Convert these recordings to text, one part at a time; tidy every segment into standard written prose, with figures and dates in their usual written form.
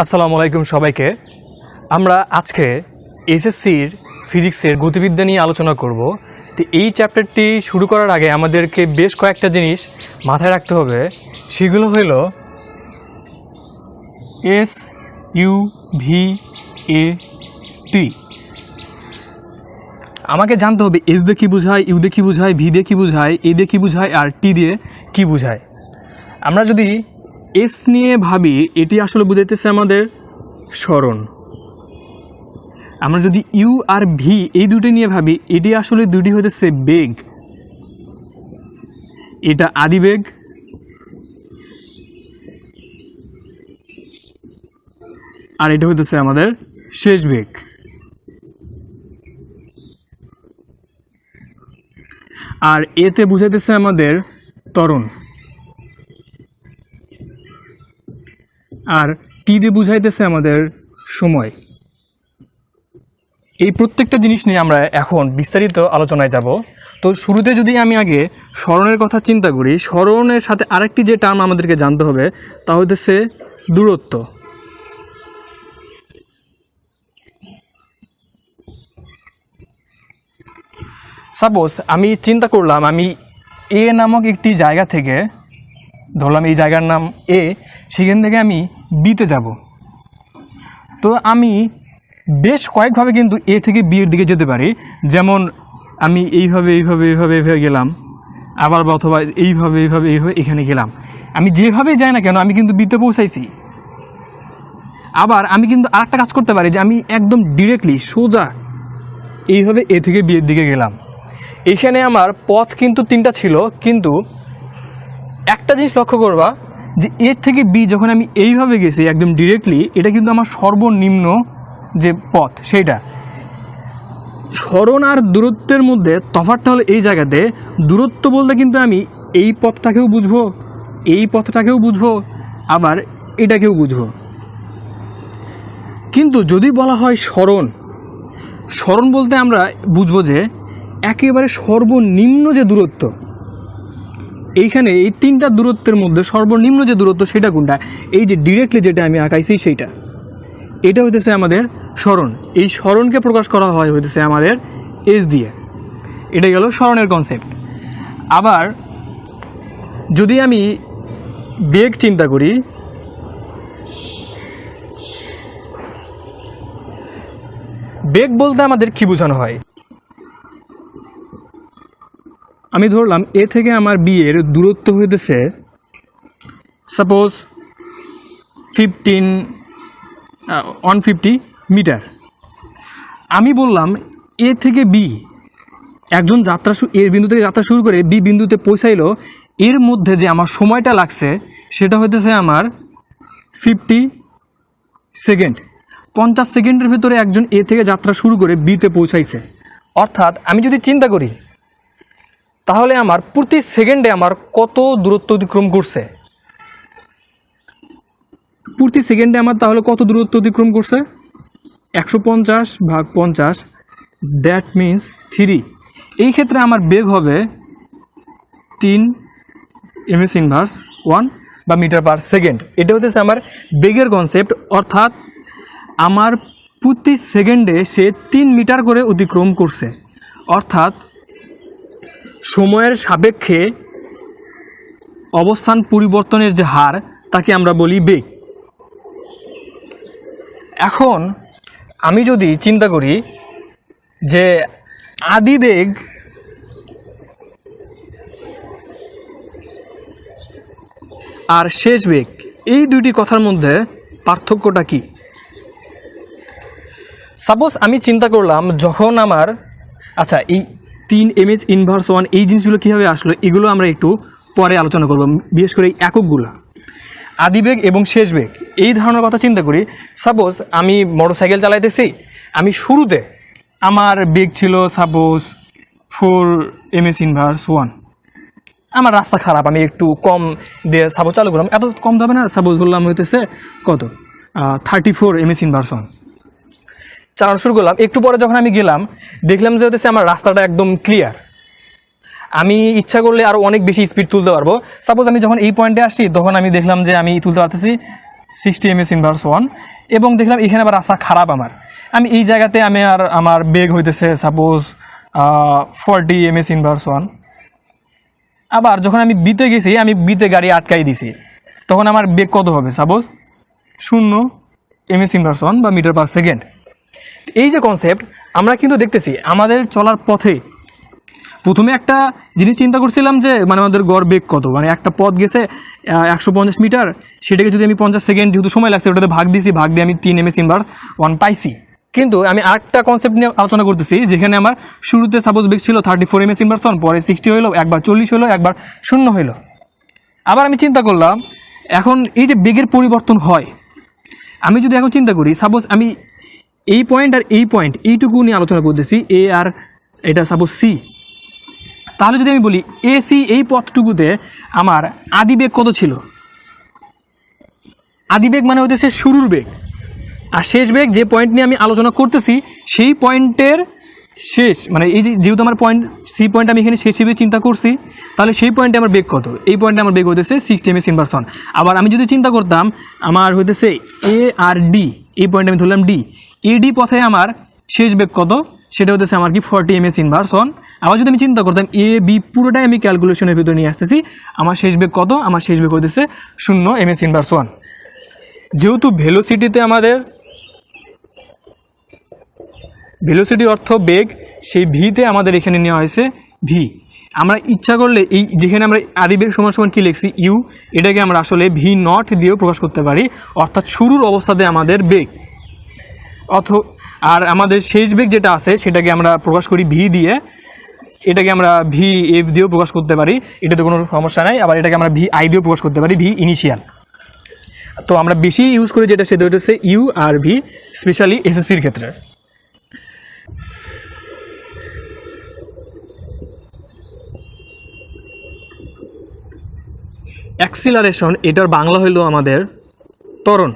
আসসালামু আলাইকুম সবাইকে। আমরা আজকে এসএসসির ফিজিক্সের গতিবিদ্যা নিয়ে আলোচনা করব। তো এই চ্যাপ্টারটি শুরু করার আগে আমাদেরকে বেশ কয়েকটা জিনিস মাথায় রাখতে হবে। সেগুলো হলো এস ইউ ভি এ টি। আমাকে জানতে হবে এস দিয়ে কী বোঝায়, ইউ দিয়ে কী বোঝায়, ভি দিয়ে কী বোঝায়, এ দিয়ে কী বোঝায়, আর টি দিয়ে কী বোঝায়। আমরা যদি এস নিয়ে ভাবি, এটি আসলে বুঝাইতেছে আমাদের সরণ। আমরা যদি ইউ আর ভি এই দুটি নিয়ে ভাবি, এটি আসলে দুটি হইতেছে বেগ। এটা আদি বেগ, আর এটা হইতেছে আমাদের শেষ বেগ। আর এতে বুঝাইতেছে আমাদের ত্বরণ, আর টি দিয়ে বুঝাইতেছে আমাদের সময়। এই প্রত্যেকটা জিনিস নিয়ে আমরা এখন বিস্তারিত আলোচনায় যাব। তো শুরুতে যদি আমি আগে সরণের কথা চিন্তা করি, সরণের সাথে আরেকটি যে টার্ম আমাদেরকে জানতে হবে তা হইতেছে দূরত্ব। সাপোজ আমি চিন্তা করলাম, আমি এ নামক একটি জায়গা থেকে, ধরলাম এই জায়গার নাম এ, সেখান থেকে আমি বিতে যাব। তো আমি বেশ কয়েকভাবে কিন্তু এ থেকে বি এর দিকে যেতে পারি। যেমন আমি এইভাবে এইভাবে এইভাবে এইভাবে গেলাম, আবার অথবা এইভাবে এইভাবে এইভাবে এখানে গেলাম। আমি যেভাবেই যাই না কেন আমি কিন্তু বিতে পৌঁছাইছি। আবার আমি কিন্তু আরেকটা কাজ করতে পারি যে আমি একদম ডিরেক্টলি সোজা এইভাবে এ থেকে বি এর দিকে গেলাম। এখানে আমার পথ কিন্তু তিনটা ছিল, কিন্তু একটা জিনিস লক্ষ্য করবা যে এ থেকে বি যখন আমি এইভাবে গেছি একদম ডিরেক্টলি, এটা কিন্তু আমার সর্বনিম্ন যে পথ সেইটা। সরণ আর দূরত্বের মধ্যে তফাৎটা হলো এই জায়গাতে, দূরত্ব বলতে কিন্তু আমি এই পথটাকেও বুঝবো, এই পথটাকেও বুঝবো, আবার এটাকেও বুঝবো। কিন্তু যদি বলা হয় সরণ, সরণ বলতে আমরা বুঝবো যে একেবারে সর্বনিম্ন যে দূরত্ব, এইখানে এই তিনটা দূরত্বের মধ্যে সর্বনিম্ন যে দূরত্ব সেটা কোনটা, এই যে ডিরেক্টলি যেটা আমি আঁকাইছি সেইটা, এটা হইতেছে আমাদের সরণ। এই সরণকে প্রকাশ করা হয় হইতেছে আমাদের এস দিয়ে। এটা গেল সরণের কনসেপ্ট। আবার যদি আমি বেগ চিন্তা করি, বেগ বলতে আমাদের কি বোঝানো হয়? আমি ধরলাম এ থেকে আমার বি এর দূরত্ব হইতেছে সাপোজ 150 মিটার। আমি বললাম এ থেকে বি, একজন এর বিন্দু থেকে যাত্রা শুরু করে বি বিন্দুতে পৌঁছাইলো, এর মধ্যে যে আমার সময়টা লাগছে সেটা হইতেছে আমার 50 সেকেন্ড। 50 সেকেন্ডের ভিতরে একজন এ থেকে যাত্রা শুরু করে বিতে পৌঁছাইছে। অর্থাৎ আমি যদি চিন্তা করি তাহলে আমার প্রতি সেকেন্ডে আমার কত দূরত্ব অতিক্রম করছে, প্রতি সেকেন্ডে আমার তাহলে কত দূরত্ব অতিক্রম করছে? 150 ভাগ 50, দ্যাট মিন্স 3। এই ক্ষেত্রে আমার বেগ হবে 3 ms ইনভার্স 1 বা মিটার পার সেকেন্ড। এটা হচ্ছে আমার বেগের কনসেপ্ট। অর্থাৎ আমার প্রতি সেকেন্ডে সে 3 মিটার করে অতিক্রম করছে। অর্থাৎ সময়ের সাপেক্ষে অবস্থান পরিবর্তনের যে হার তাকে আমরা বলি বেগ। এখন আমি যদি চিন্তা করি যে আদি বেগ আর শেষ বেগ, এই দুটি কথার মধ্যে পার্থক্যটা কি? সাপোজ আমি চিন্তা করলাম যখন আমার, আচ্ছা এই 3 ms ইনভার্স 1 এই জিনিসগুলো কীভাবে আসলো এগুলো আমরা একটু পরে আলোচনা করব, বিশেষ করে এই এককগুলো। আদিবেগ এবং শেষ বেগ এই ধারণার কথা চিন্তা করি। সাপোজ আমি মোটরসাইকেল চালাইতেছি, আমি শুরুতে আমার বেগ ছিল সাপোজ 4 ms ইনভার্স 1। আমার রাস্তা খারাপ, আমি একটু কম দিয়ে সাপোজ চালু করলাম, এত কম যাবে না, সাপোজ বললাম হইতেছে কত 34 ms ইনভার্স 1। চালানো শুরু করলাম। একটু পরে যখন আমি গেলাম দেখলাম যে হচ্ছে আমার রাস্তাটা একদম ক্লিয়ার, আমি ইচ্ছা করলে আরও অনেক বেশি স্পিড তুলতে পারবো। সাপোজ আমি যখন এই পয়েন্টে আসি তখন আমি দেখলাম যে আমি তুলতে পারতেছি 60 ms ইনভার্স 1 এবং দেখলাম এখানে আবার রাস্তা খারাপ আমি এই জায়গাতে আমার বেগ হইতেছে সাপোজ 40 ms ইনভার্স 1। আবার যখন আমি বিতে গেছি আমি বিতে গাড়ি আটকাই দিছি তখন আমার বেগ কত হবে সাপোজ 0 ms ইনভার্স 1 বা মিটার পার সেকেন্ড। এই যে কনসেপ্ট আমরা কিন্তু দেখতেছি আমাদের চলার পথে প্রথমে একটা জিনিস চিন্তা করছিলাম যে মানে আমাদের গড় বেগ কত, মানে একটা পথ গেছে 150 মিটার, সেটাকে যদি আমি 50 সেকেন্ড যেহেতু সময় লাগছে ওটাতে ভাগ দিয়ে আমি 3 ms ইনভার্স 1 পাইছি। কিন্তু আমি আরেকটা কনসেপ্ট নিয়ে আলোচনা করতেছি যেখানে আমার শুরুতে সাপোজ বেগ ছিল 34 ms ইনভার্স 1, পরে 60 হইলো, একবার 40 হইলো, একবার 0 হইলো। আবার আমি চিন্তা করলাম এখন এই যে বেগের পরিবর্তন হয়, আমি যদি এখন চিন্তা করি সাপোজ আমি এই পয়েন্ট আর এই পয়েন্ট এইটুকু নিয়ে আলোচনা করতেছি, এ আর এটা সাপোজ সি, তাহলে যদি আমি বলি এ সি এই পথটুকুতে আমার আদি বেগ কত ছিল? আদি বেগ মানে হইতেছে শুরুর বেগ, আর শেষ বেগ যে পয়েন্ট নিয়ে আমি আলোচনা করতেছি সেই পয়েন্টের শেষ, মানে এই যেহেতু আমার পয়েন্ট সি পয়েন্ট আমি এখানে শেষ হিসেবে চিন্তা করছি, তাহলে সেই পয়েন্টে আমার বেগ কত? এই পয়েন্টে আমার বেগ হইতেছে 60 ms ইনভার্স 1। আবার আমি যদি চিন্তা করতাম আমার হইতেছে এ আর ডি, এই পয়েন্টে আমি ধরলাম ডি, এডি পথে আমার শেষ বেগ কত? সেটা হইতেছে আমার কি 40 ms ইনভার্স 1। আবার যদি আমি চিন্তা করতাম এ বি পুরোটাই আমি ক্যালকুলেশনের ভিতরে নিয়ে আসতেছি, আমার শেষ বেগ কত? আমার শেষ বেগ হইতেছে 0 ms ইনভার্স 1। যেহেতু ভেলোসিটিতে আমাদের ভেলোসিটি অর্থ বেগ, সেই ভিতে আমাদের এখানে নেওয়া হয়েছে ভি। আমরা ইচ্ছা করলে এই যেখানে আমরা আদি বেগ সমান সমান কী লিখছি ইউ, এটাকে আমরা আসলে ভি নট দিয়েও প্রকাশ করতে পারি, অর্থাৎ শুরুর অবস্থাতে আমাদের বেগ আর আমাদের শেষ বেগ যেটা আছে সেটাকে আমরা প্রকাশ করি ভি দিয়ে, এটাকে আমরা ভি এফ দিয়েও প্রকাশ করতে পারি, এটাতে কোনো সমস্যা নাই। আবার এটাকে আমরা ভি আই দিয়েও প্রকাশ করতে পারি, ভি ইনিশিয়াল। তো আমরা বেশি ইউজ করি যেটা সেটা হচ্ছে ইউ আর ভি, স্পেশালি এসএসসির ক্ষেত্রে। অ্যাক্সিলারেশন এটার বাংলা হইল আমাদের ত্বরণ।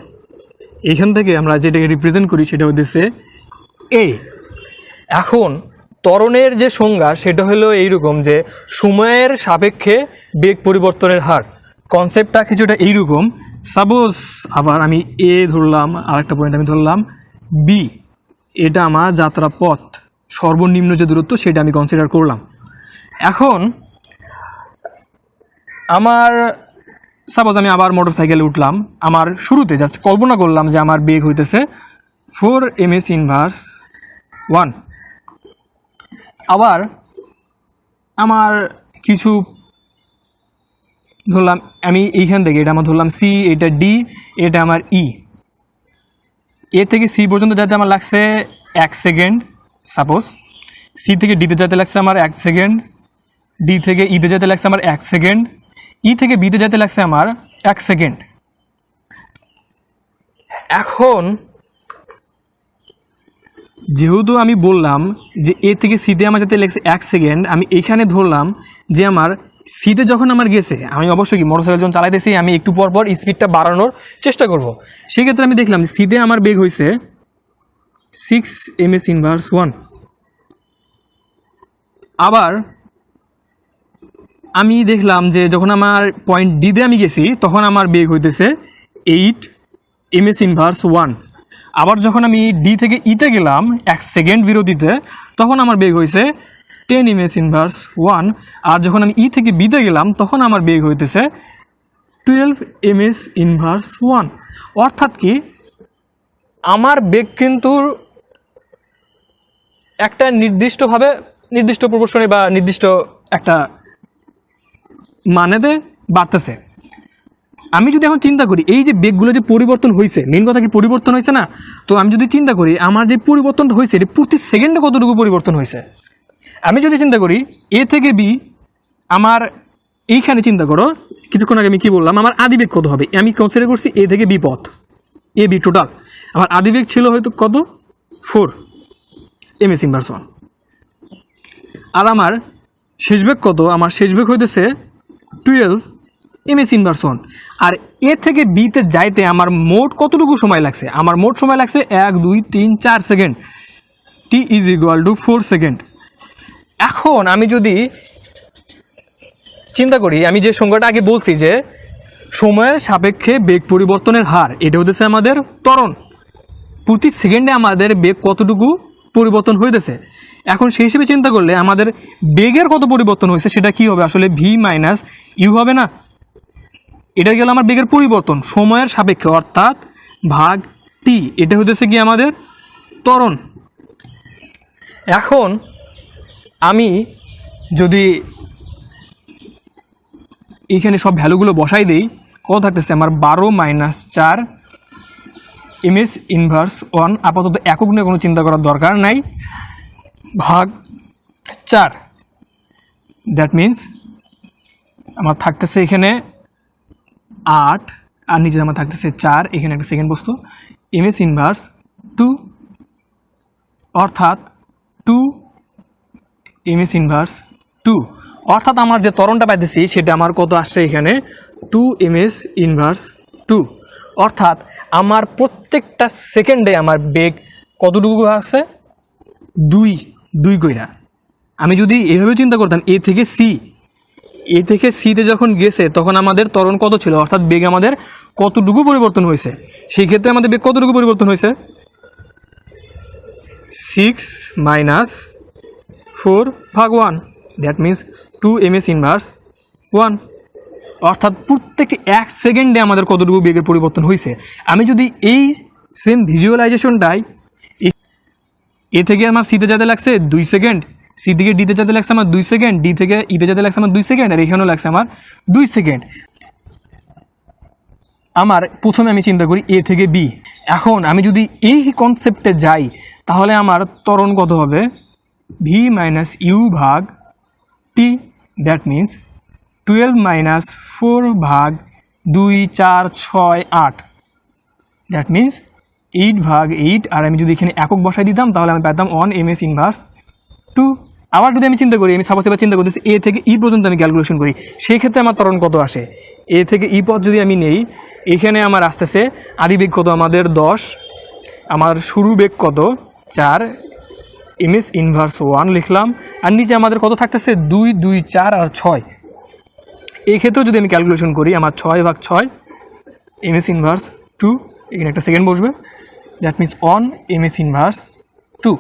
এইখান থেকে আমরা যেটাকে রিপ্রেজেন্ট করি সেটা হচ্ছে এ। এখন ত্বরণের যে সংজ্ঞা সেটা হলো এইরকম যে সময়ের সাপেক্ষে বেগ পরিবর্তনের হার। কনসেপ্টটা কিছুটা এইরকম, সাপোজ আবার আমি এ ধরলাম, আরেকটা পয়েন্ট আমি ধরলাম বি, এটা আমার যাত্রা পথ, সর্বনিম্ন যে দূরত্ব সেটা আমি কনসিডার করলাম। এখন আমার সাপোজ আমি আবার মোটর সাইকেলে উঠলাম, আমার শুরুতে জাস্ট কল্পনা করলাম যে আমার বেগ হইতেছে 4 ms ইনভার্স 1। আবার আমার কিছু ধরলাম আমি এইখান থেকে, এটা আমার ধরলাম সি, এটা ডি, এটা আমার ই, এ থেকে সি পর্যন্ত যাতে আমার লাগছে 1 সেকেন্ড, সাপোজ সি থেকে ডিতে যেতে লাগছে আমার 1 সেকেন্ড, ডি থেকে ইতে যেতে লাগছে আমার 1 সেকেন্ড, ই থেকে বিতে যেতে লাগছে আমার 1 সেকেন্ড। এখন যেহেতু আমি বললাম যে এ থেকে সিতে আমার যেতে লাগছে 1 সেকেন্ড, আমি এইখানে ধরলাম যে আমার সিতে যখন আমার গেছে, আমি অবশ্যই কি মোটরসাইকেল যখন চালাইতেছি আমি একটু পর পর স্পিডটা বাড়ানোর চেষ্টা করব, সেক্ষেত্রে আমি দেখলাম সিতে আমার বেগ হয়েছে 6 ms ইনভার্স 1। আবার আমি দেখলাম যে যখন আমার পয়েন্ট ডিতে আমি গেছি তখন আমার বেগ হইতেছে 8 ms ইনভার্স 1। আবার যখন আমি ডি থেকে ইতে গেলাম 1 সেকেন্ড বিরতিতে তখন আমার বেগ হয়েছে 10 ms ইনভার্স 1। আর যখন আমি ই থেকে বিতে গেলাম তখন আমার বেগ হইতেছে 12 ms ইনভার্স 1। অর্থাৎ কি আমার বেগ কিন্তু একটা নির্দিষ্টভাবে নির্দিষ্ট প্রপোর্শনে বা নির্দিষ্ট একটা মানেতে বাড়তেছে। আমি যদি এখন চিন্তা করি এই যে বেগগুলো যে পরিবর্তন হয়েছে, মেন কথা কি পরিবর্তন হয়েছে না? তো আমি যদি চিন্তা করি আমার যে পরিবর্তনটা হয়েছে এটা প্রতি সেকেন্ডে কতটুকু পরিবর্তন হয়েছে। আমি যদি চিন্তা করি এ থেকে বি, আমার এইখানে চিন্তা করো কিছুক্ষণ আগে আমি কি বললাম আমার আদিবেগ কত হবে, আমি কনসিডার করছি এ থেকে বি পথ, এ বি টোটাল আমার আদিবেগ ছিল হয়তো কত 4 ms ইনভার্স 1। আর আমার শেষ বেগ কত? আমার শেষ বেগ হইতেছে 12 ms ইনভার্স 1। আর এ থেকে বিতে যাইতে আমার মোট কতটুকু সময় লাগছে? আমার মোট সময় লাগছে 1 2 3 4 second, t is equal to 4 second. এখন আমি যদি চিন্তা করি, আমি যে সংখ্যাটা আগে বলছি যে সময়ের সাপেক্ষে বেগ পরিবর্তনের হার, এটা হতেছে আমাদের ত্বরণ। প্রতি সেকেন্ডে আমাদের বেগ কতটুকু পরিবর্তন হইতেছে। এখন সেই হিসেবে চিন্তা করলে আমাদের বেগের কত পরিবর্তন হয়েছে সেটা কি হবে, আসলে ভি মাইনাস ইউ হবে না। এটা গেল আমার বেগের পরিবর্তন সময়ের সাপেক্ষে, অর্থাৎ ভাগ টি, এটা হতেছে কি আমাদের ত্বরণ। এখন আমি যদি এখানে সব ভ্যালুগুলো বসাই দিই, কত থাকতেছে আমার 12 মাইনাস 4 এমএস ইনভার্স 1, আপাতত একক নিয়ে কোনো চিন্তা করার দরকার নাই, ভাগ 4। দ্যাট মিন্স আমার থাকতেছে এখানে 8 আর নিচে আমার থাকতেছে 4, এখানে একটা সেকেন্ড বস্তু, এমএস ইনভার্স 2, অর্থাৎ 2 এমএস ইনভার্স 2, অর্থাৎ আমার যে ত্বরণটা পাইতেছি সেটা আমার কত আসছে এখানে 2 এমএস ইনভার্স 2, অর্থাৎ আমার প্রত্যেকটা সেকেন্ডে আমার বেগ কতটুকু আসছে 2 কইরা। আমি যদি এভাবে চিন্তা করতাম এ থেকে সিতে যখন গেছে তখন আমাদের ত্বরণ কত ছিল, অর্থাৎ বেগ আমাদের কতটুকু পরিবর্তন হয়েছে, সেই ক্ষেত্রে আমাদের বেগ কতটুকু পরিবর্তন হয়েছে 6 মাইনাস 4 ভাগ 1, দ্যাট মিন্স 2 এমএস ইনভার্স 1, অর্থাৎ প্রত্যেক 1 সেকেন্ডে আমাদের কতটুকু বেগের পরিবর্তন হয়েছে। আমি যদি এই সেম ভিজুয়ালাইজেশনটাই এ থেকে আমার সিতে যেতে লাগছে 2 সেকেন্ড, সি থেকে ডিতে যেতে লাগছে আমার 2 সেকেন্ড, ডি থেকে ইতে যেতে লাগছে আমার 2 সেকেন্ড, আর এখানেও লাগছে আমার 2 সেকেন্ড। আমার প্রথমে আমি চিন্তা করি এ থেকে বি। এখন আমি যদি এই কনসেপ্টে যাই তাহলে আমার ত্বরণ কত হবে ভি মাইনাস ইউ ভাগ টি, দ্যাট মিন্স 12 মাইনাস 4 ভাগ 2 4 6 8, দ্যাট মিন্স 8 ভাগ 8, আর আমি যদি এখানে একক বসাই দিতাম তাহলে আমি পেতাম 1 এমএস ইনভার্স 2। আবার যদি আমি চিন্তা করি, আমি সাপোজ এবার চিন্তা করতেছি এ থেকে ই পর্যন্ত আমি ক্যালকুলেশন করি, সেই ক্ষেত্রে আমার ত্বরণ কত আসে, এ থেকে ই পথ যদি আমি নেই, এখানে আমার আসতেছে আদি বেগ কত আমাদের 10, আমার শুরু বেগ কত 4 এমএস ইনভার্স 1 লিখলাম, আর নিচে আমাদের কত থাকতেছে 2 2 4 আর 6। এই ক্ষেত্রেও যদি আমি ক্যালকুলেশন করি আমার 6 ভাগ 6 এমএস ইনভার্স 2, এখানে একটা সেকেন্ড বসবে, দ্যাট মিন্স 1 এমএস ইনভার্স 2।